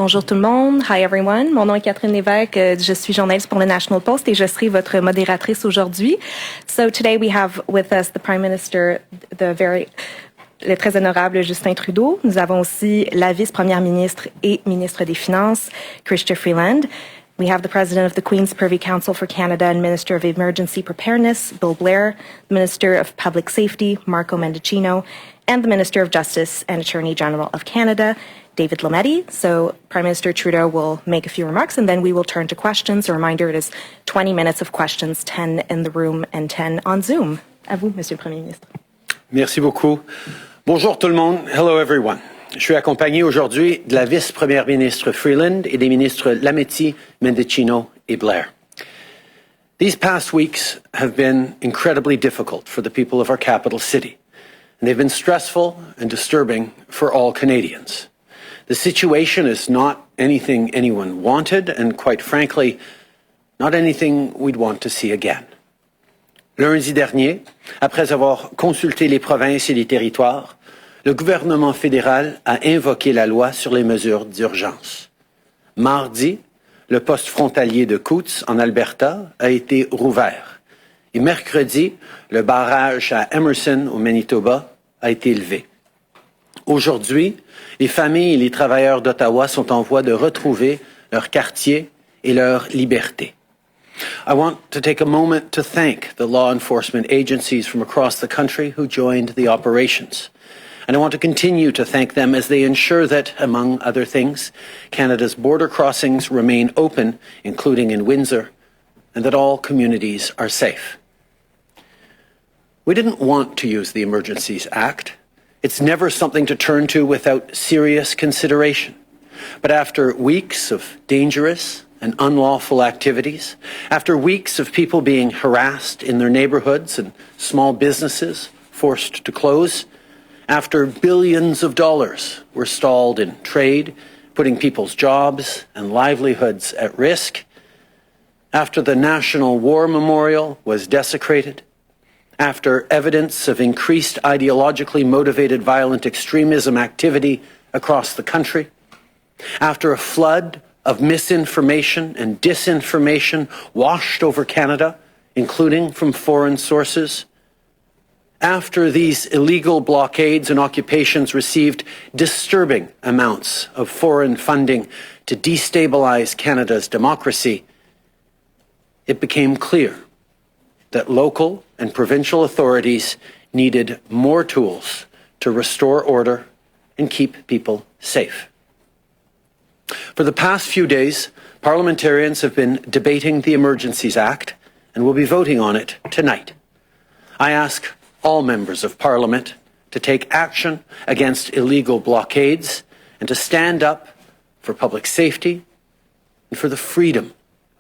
Bonjour tout le monde. Hi everyone. Mon nom est Catherine Lévesque. Je suis journaliste pour le National Post et je serai votre modératrice aujourd'hui. So today we have with us the Prime Minister, le très honorable Justin Trudeau. Nous avons aussi la vice-première ministre et ministre des Finances, Chrystia Freeland. We have the President of the Queen's Privy Council for Canada and Minister of Emergency Preparedness, Bill Blair, the Minister of Public Safety, Marco Mendicino, and the Minister of Justice and Attorney General of Canada, David Lametti. So Prime Minister Trudeau will make a few remarks and then we will turn to questions. A reminder, it is 20 minutes of questions, 10 in the room and 10 on Zoom. À vous, Monsieur le Premier ministre. Merci beaucoup. Bonjour tout le monde. Hello everyone. Je suis accompagné aujourd'hui de la vice-première ministre Freeland et des ministres Lametti, Mendicino et Blair. These past weeks have been incredibly difficult for the people of our capital city, and they've been stressful and disturbing for all Canadians. The situation is not anything anyone wanted, and quite frankly, not anything we'd want to see again. Lundi dernier, après avoir consulté les provinces et les territoires, le gouvernement fédéral a invoqué la loi sur les mesures d'urgence. Mardi, le poste frontalier de Coutts, en Alberta, a été rouvert. Et mercredi, le barrage à Emerson, au Manitoba, a été levé. Aujourd'hui, les familles et les travailleurs d'Ottawa sont en voie de retrouver leur quartier et leur liberté. I want to take a moment to thank the law enforcement agencies from across the country who joined the operations. And I want to continue to thank them as they ensure that, among other things, Canada's border crossings remain open, including in Windsor, and that all communities are safe. We didn't want to use the Emergencies Act. It's never something to turn to without serious consideration. But after weeks of dangerous and unlawful activities, after weeks of people being harassed in their neighborhoods and small businesses forced to close, after billions of dollars were stalled in trade, putting people's jobs and livelihoods at risk, after the National War Memorial was desecrated, after evidence of increased ideologically motivated violent extremism activity across the country, after a flood of misinformation and disinformation washed over Canada, including from foreign sources, after these illegal blockades and occupations received disturbing amounts of foreign funding to destabilize Canada's democracy, it became clear that local and provincial authorities needed more tools to restore order and keep people safe. For the past few days, parliamentarians have been debating the Emergencies Act and will be voting on it tonight. I ask all members of Parliament to take action against illegal blockades and to stand up for public safety and for the freedom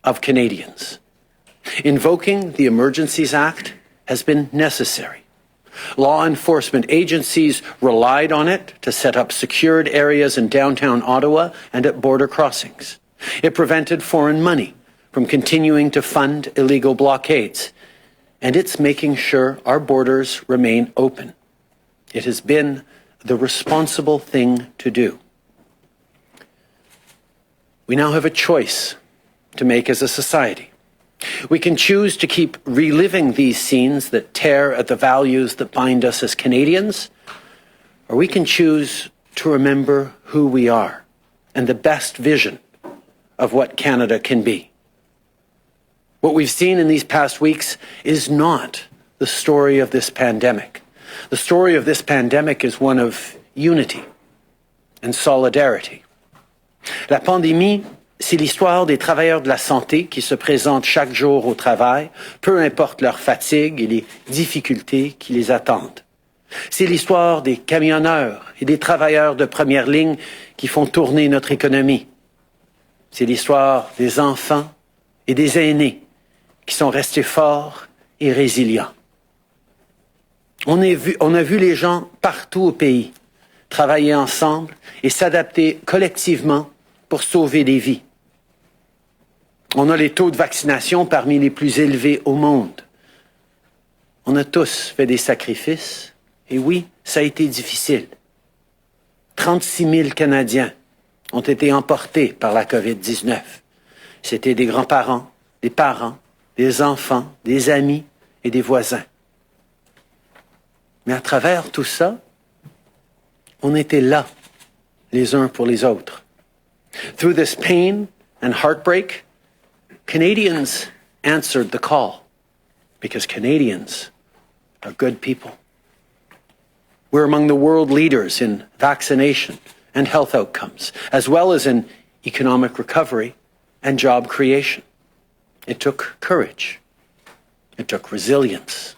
of Canadians. Invoking the Emergencies Act has been necessary. Law enforcement agencies relied on it to set up secured areas in downtown Ottawa and at border crossings. It prevented foreign money from continuing to fund illegal blockades, and it's making sure our borders remain open. It has been the responsible thing to do. We now have a choice to make as a society. We can choose to keep reliving these scenes that tear at the values that bind us as Canadians, or we can choose to remember who we are and the best vision of what Canada can be. What we've seen in these past weeks is not the story of this pandemic. The story of this pandemic is one of unity and solidarity. La pandémie, c'est l'histoire des travailleurs de la santé qui se présentent chaque jour au travail, peu importe leur fatigue et les difficultés qui les attendent. C'est l'histoire des camionneurs et des travailleurs de première ligne qui font tourner notre économie. C'est l'histoire des enfants et des aînés qui sont restés forts et résilients. On a vu les gens partout au pays travailler ensemble et s'adapter collectivement pour sauver des vies. On a les taux de vaccination parmi les plus élevés au monde. On a tous fait des sacrifices, et oui, ça a été difficile. 36 000 Canadiens ont été emportés par la COVID-19. C'était des grands-parents, des parents, des enfants, des amis et des voisins. Mais à travers tout ça, on était là, les uns pour les autres. Through this pain and heartbreak, Canadians answered the call because Canadians are good people. We're among the world leaders in vaccination and health outcomes, as well as in economic recovery and job creation. It took courage. It took resilience.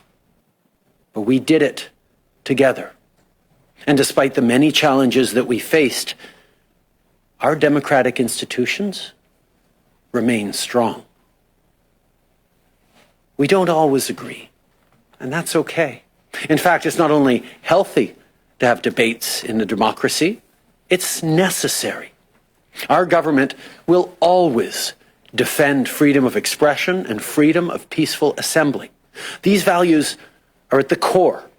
But we did it together. And despite the many challenges that we faced, our democratic institutions remain strong. We don't always agree, and that's okay. In fact, it's not only healthy to have debates in a democracy, it's necessary. Our government will always defend freedom of expression and freedom of peaceful assembly. These values are at the core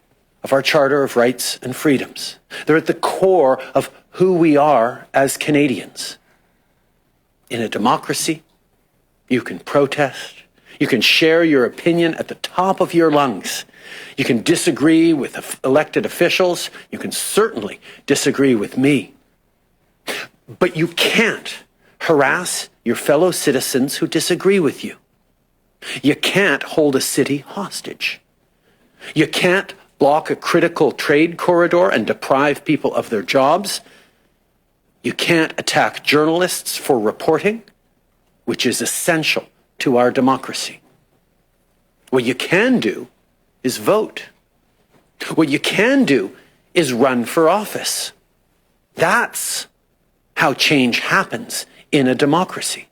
of our Charter of Rights and Freedoms. They're at the core of who we are as Canadians. In a democracy, you can protest, you can share your opinion at the top of your lungs. You can disagree with elected officials. You can certainly disagree with me. But you can't harass your fellow citizens who disagree with you. You can't hold a city hostage. You can't block a critical trade corridor and deprive people of their jobs. You can't attack journalists for reporting, which is essential to our democracy. What you can do is vote. What you can do is run for office. That's how change happens in a democracy.